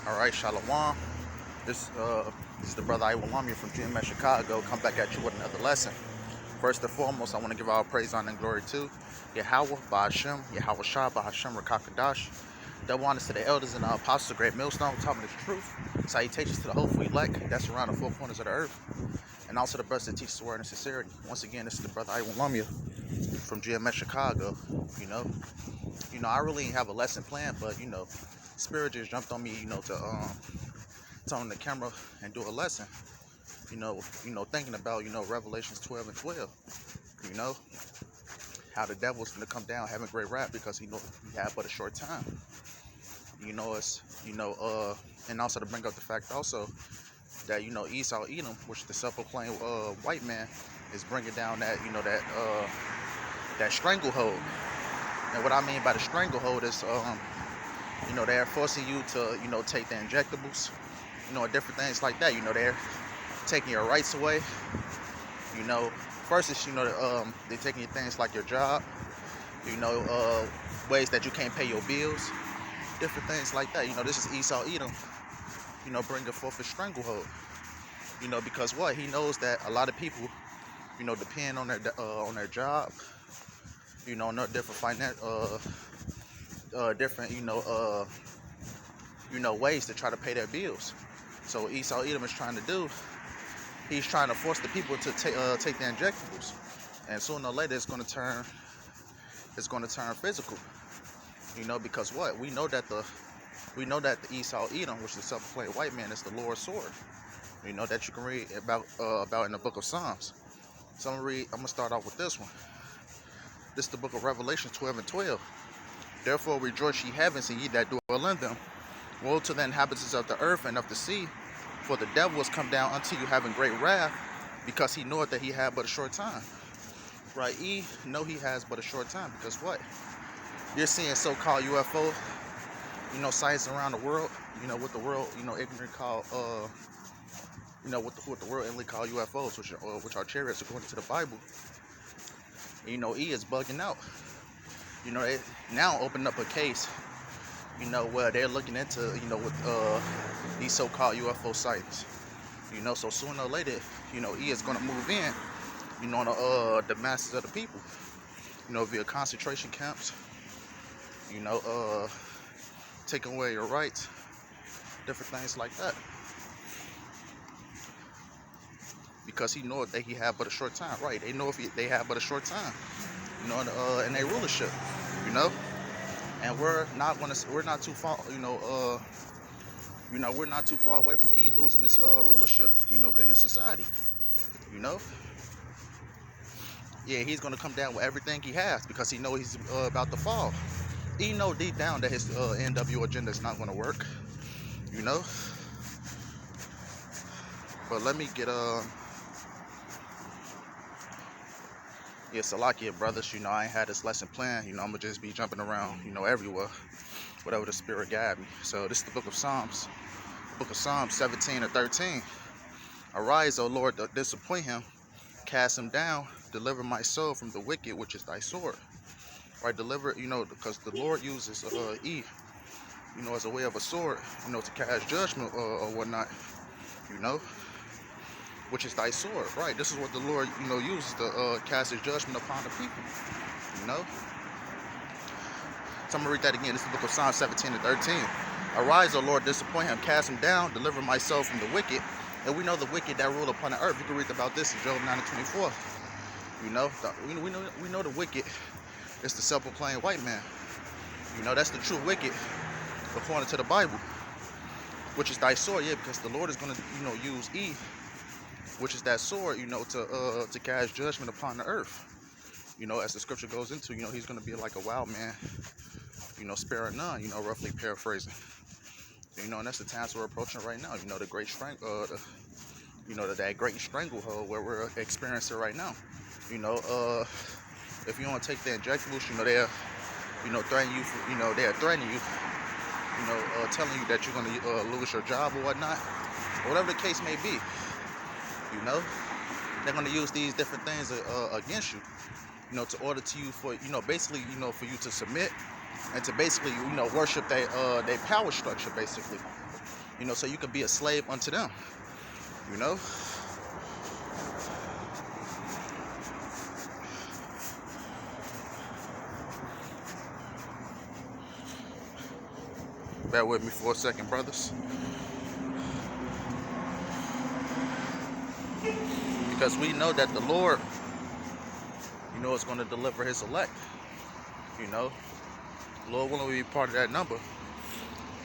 All right, Shalom. This is the brother Iwalamia from GMS Chicago. Come back at you with another lesson. First and foremost, I want to give all praise, honor, and glory to Yahweh, Ba'ashem, Yahweh Shah, Ba'ashem, Rakakadash. Double honors to the elders and apostles of Great Millstone, taught me the truth. Salutations to the hopeful elect that's around the four corners of the earth. And also the brothers that teach the word in sincerity. Once again, this is the brother Iwalamia from GMS Chicago. You know, I really didn't have a lesson planned, but Spirit just jumped on me, to turn on the camera and do a lesson. Thinking about, Revelations 12 and 12. You know, how the devil's gonna come down having great rap because he knows he had but a short time. And also to bring up the fact also that Esau Edom, which the self-proclaimed white man, is bringing down that stranglehold. And what I mean by the stranglehold is they're forcing you to take the injectables, and different things like that. They're taking your rights away. First is they're taking your things like your job, ways that you can't pay your bills, different things like that. This is Esau Edom, bringing forth a stranglehold. Because what he knows that a lot of people, depend on their job, on their different ways to try to pay their bills. So Esau Edom is trying to do. He's trying to force the people to take the injectables, and sooner or later it's going to turn physical. Because what we know that the Esau Edom, which is the self-proclaimed white man, is the Lord's sword. That you can read about in the book of Psalms. So I'm gonna start off with this one. This is the book of Revelation 12 and 12. Therefore rejoice ye heavens, and ye that dwell in them. Woe to the inhabitants of the earth and of the sea, for the devil has come down unto you having great wrath, because he knoweth that he had but a short time. Right? He has but a short time, because what? You're seeing so-called UFO, sites around the world, what the world, ignorant call, what the world ignorantly call UFOs, which are chariots according to the Bible. E is bugging out. They now opened up a case, where they're looking into, with these so-called UFO sites. So sooner or later, E is going to move in, on the masses of the people, via concentration camps, taking away your rights, different things like that. Because he knows that he had but a short time, right? They know if they had but a short time, in their rulership, and we're not too far, we're not too far away from E losing this rulership, in this society, Yeah, he's gonna come down with everything he has because he knows he's about to fall. He know deep down that his NW agenda is not gonna work, But let me get Yeah, Salakia brothers, I ain't had this lesson planned, I'm gonna just be jumping around, everywhere, whatever the spirit guide me. So this is the book of Psalms 17 and 13. Arise, O Lord, disappoint him, cast him down, deliver my soul from the wicked, which is thy sword. Right, deliver, because the Lord uses E, as a way of a sword, to cast judgment or whatnot, which is thy sword, right? This is what the Lord, uses to cast his judgment upon the people, So I'm going to read that again. This is the book of Psalms 17 and 13. Arise, O Lord, disappoint him, cast him down, deliver my soul from the wicked. And we know the wicked that rule upon the earth. You can read about this in Job 9 and 24. We know the wicked is the self-proclaimed white man. That's the true wicked, according to the Bible, which is thy sword, yeah, because the Lord is going to, use E, which is that sword, to cast judgment upon the earth. As the scripture goes into, he's going to be like a wild man, sparing none, roughly paraphrasing. And that's the times we're approaching right now, the great that great stranglehold where we're experiencing right now. If you don't take the injectables, they're, threatening you, they're threatening you, telling you that you're going to lose your job or whatnot, or whatever the case may be. They're going to use these different things against you, to order to you for, basically, for you to submit and to basically, worship their power structure, basically. You know, so you can be a slave unto them. You know. Bear with me for a second, brothers. Because we know that the Lord, you know, is going to deliver his elect. You know, Lord willing, we be part of that number.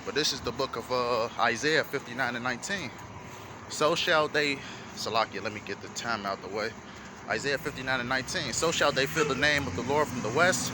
But this is the book of Isaiah 59 and 19. So shall they, Salakia, let me get the time out the way. Isaiah 59 and 19. So shall they feel the name of the Lord from the west,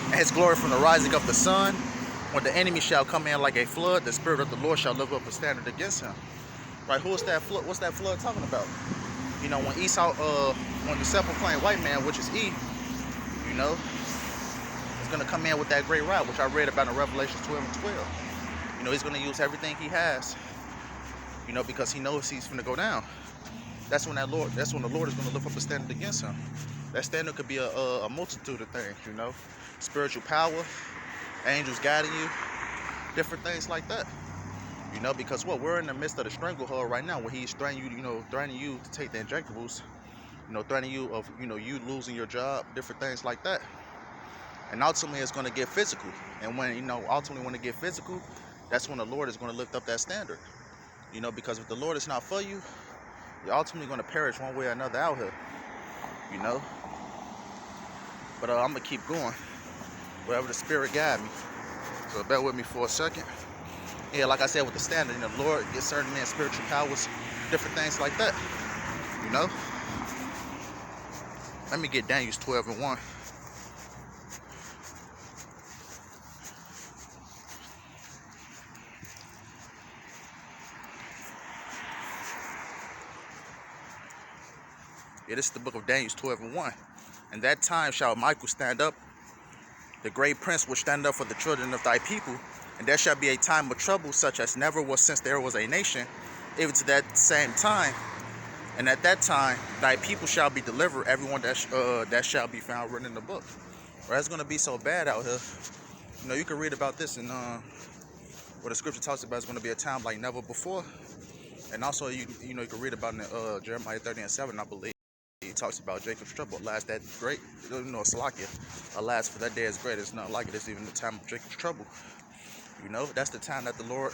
and his glory from the rising of the sun. When the enemy shall come in like a flood, the Spirit of the Lord shall lift up a standard against him. Right, who is that flood? What's that flood talking about? You know, when Esau, when the self-proclaimed white man, which is E, you know, is going to come in with that great rod, which I read about in Revelation 12 and 12. You know, he's going to use everything he has, you know, because he knows he's going to go down. That's when the Lord is going to lift up a standard against him. That standard could be a multitude of things, you know, spiritual power, angels guiding you, different things like that. You know, because what, we're in the midst of the stranglehold right now, where he's threatening you to take the injectables, you know, threatening you of, you know, you losing your job, different things like that. And ultimately it's going to get physical. And when, you know, ultimately when it get physical, that's when the Lord is going to lift up that standard. You know, because if the Lord is not for you, you're ultimately going to perish one way or another out here. You know. But I'm going to keep going wherever the Spirit guide me. So bear with me for a second. Yeah, like I said, with the standard, you know, the Lord gives certain men spiritual powers, different things like that. You know. Let me get Daniel 12 and 1. Yeah, this is the book of Daniel 12 and 1. And that time shall Michael stand up, the great prince will stand up for the children of thy people, and there shall be a time of trouble such as never was since there was a nation, even to that same time. And at that time, thy people shall be delivered, everyone that shall be found written in the book. Well, it's going to be so bad out here. You know, you can read about this in where the scripture talks about it's going to be a time like never before. And also, you know, you can read about in Jeremiah 30 and 7, I believe. He talks about Jacob's trouble. Alas, that great, you know, Salakia. Alas, for that day is great. It's not like it. It's even the time of Jacob's trouble. You know, that's the time that the Lord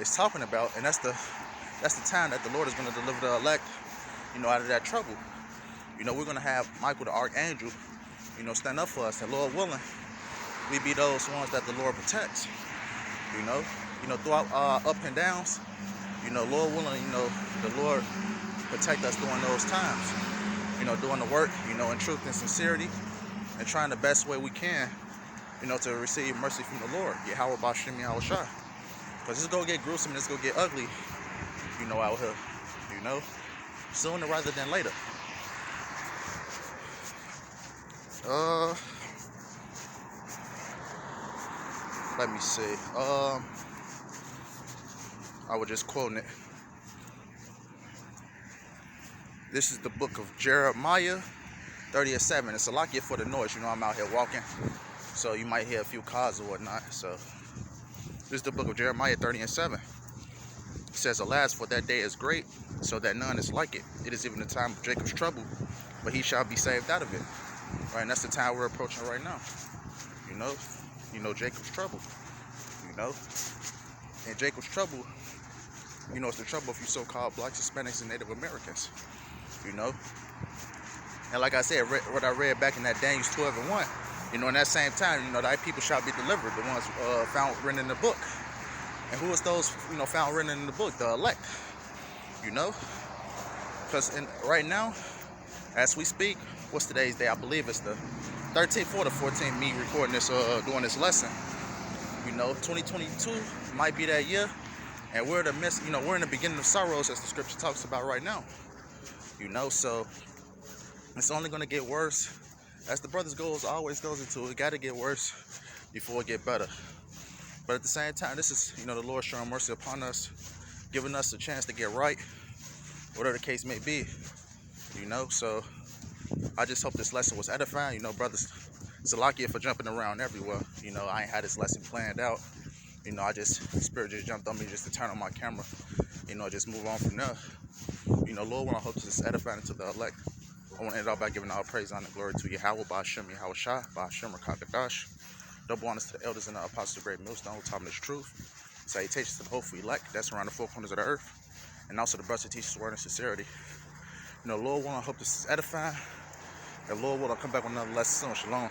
is talking about, and that's the time that the Lord is going to deliver the elect, you know, out of that trouble. You know, we're going to have Michael the archangel, you know, stand up for us, and Lord willing, we be those ones that the Lord protects. You know, throughout up and downs. You know, Lord willing, you know, the Lord protect us during those times. You know, doing the work, you know, in truth and sincerity, and trying the best way we can, you know, to receive mercy from the Lord. Yahweh Bashim Yahweh Shah. Because it's going to get gruesome and it's going to get ugly, you know, out here. You know, sooner rather than later. Let me see. I was just quoting it. This is the book of Jeremiah 30 and 7. It's a lot for the noise. You know, I'm out here walking, so you might hear a few cars or whatnot. So this is the book of Jeremiah 30 and 7. It says, alas, for that day is great, so that none is like it. It is even the time of Jacob's trouble, but he shall be saved out of it. Right, and that's the time we're approaching right now. You know, Jacob's trouble. You know, and Jacob's trouble, you know, it's the trouble of you so-called blacks, Hispanics, and Native Americans. You know, and like I said, what I read back in that Daniel 12 and 1, you know, in that same time, you know, thy people shall be delivered, the ones found written in the book. And who is those, you know, found written in the book? The elect. You know, because right now, as we speak, what's today's day? I believe it's the 13th or the 14th. Me recording this, doing this lesson. You know, 2022 might be that year, and we're in the midst, you know, we're in the beginning of sorrows, as the scripture talks about right now. You know, so it's only going to get worse. As the brothers always goes into it, got to get worse before it get better. But at the same time, this is, you know, the Lord showing mercy upon us, giving us a chance to get right, whatever the case may be. You know, so I just hope this lesson was edifying. You know, brothers, Salakia for jumping around everywhere. You know, I ain't had this lesson planned out. You know, Spirit just jumped on me just to turn on my camera. You know, just move on from there. You know, Lord, when I hope to just edify into the elect. I want to end it all by giving all praise, honor, and glory to Yahweh, Ba'ashem, Yahweh Shah, Ba'ashem, Rakakadash. Double honors to the elders and the apostles of the great millstone who taught me this truth. Salutations to the hopeful elect that's around the four corners of the earth. And also the brothers who teach the word and sincerity. You know, Lord, when I hope this is edifying. And Lord, will I come back with another lesson. Shalom.